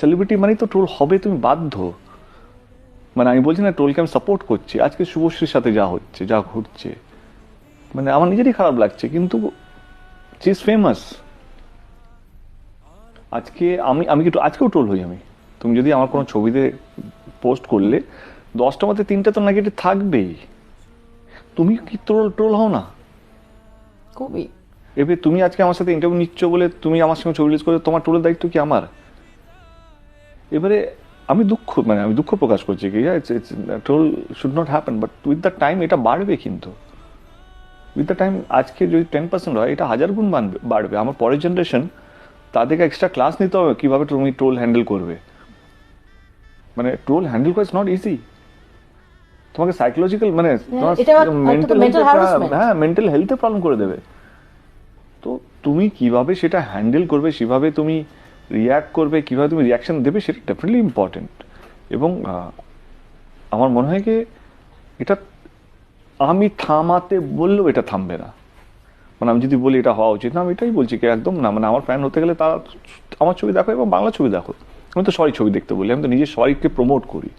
Celebrity মানেই তো troll হবে, তুমি বাধ্য। মানে আমি বলছি না ট্রোলকে আমি সাপোর্ট করছি, আজকে শুভশ্রীর সাথে যা হচ্ছে, যা ঘটছে, মানে আমার নিজেরই খারাপ লাগছে, কিন্তু সি ইজ ফেমাস। আজকে আমি আমি কি আজকেও ট্রোল হই আমি। তুমি যদি আমার কোনো ছবিতে পোস্ট করলে 10টার মধ্যে 3টে তো নেগেটিভ থাকবেই। তুমি কি ট্রোল ট্রোল হও না? খুবই। এবার তুমি আজকে আমার সাথে ইন্টারভিউ নিচ্ছ বলে তুমি আমার সঙ্গে ছবি রিলিজ করে, তোমার ট্রোলের দায়িত্ব কি আমার? এবারে আমি দুঃখ প্রকাশ করছি কি troll should not happen, but with the time এটা বাড়বে। কিন্তু উইথ দ্য টাইম আজকে যদি 10% হয়, এটা 1000 গুণ বাড়বে। আমার পরের জেনারেশন, তাদেরকে এক্সট্রা ক্লাস নিতে হবে কিভাবে তুমি ট্রোল হ্যান্ডেল করবে। মানে ট্রোল হ্যান্ডেল করা ইজ নট ইজি। তোমাকে সাইকোলজিক্যাল মানে তোমার এটা মেন্টাল mental harassment। হ্যাঁ মেন্টাল হেলথে প্রবলেম করে দেবে। তো তুমি কিভাবে সেটা হ্যান্ডেল করবে, সেভাবে তুমি রিয়াক্ট করবে, কিভাবে তুমি রিয়াকশন দেবে, সেটা ডেফিনেটলি ইম্পর্টেন্ট। এবং আমার মনে হয় কি এটা আমি থামাতে বললেও এটা থামবে না। মানে আমি যদি বলি এটা হওয়া উচিত না, আমি এটাই বলছি কি একদম না। মানে আমার ফ্যান হতে গেলে তারা আমার ছবি দেখো এবং বাংলা ছবি দেখো। আমি তো সবাই ছবি দেখতে বলি, আমি তো নিজের সবাইকে প্রমোট করি।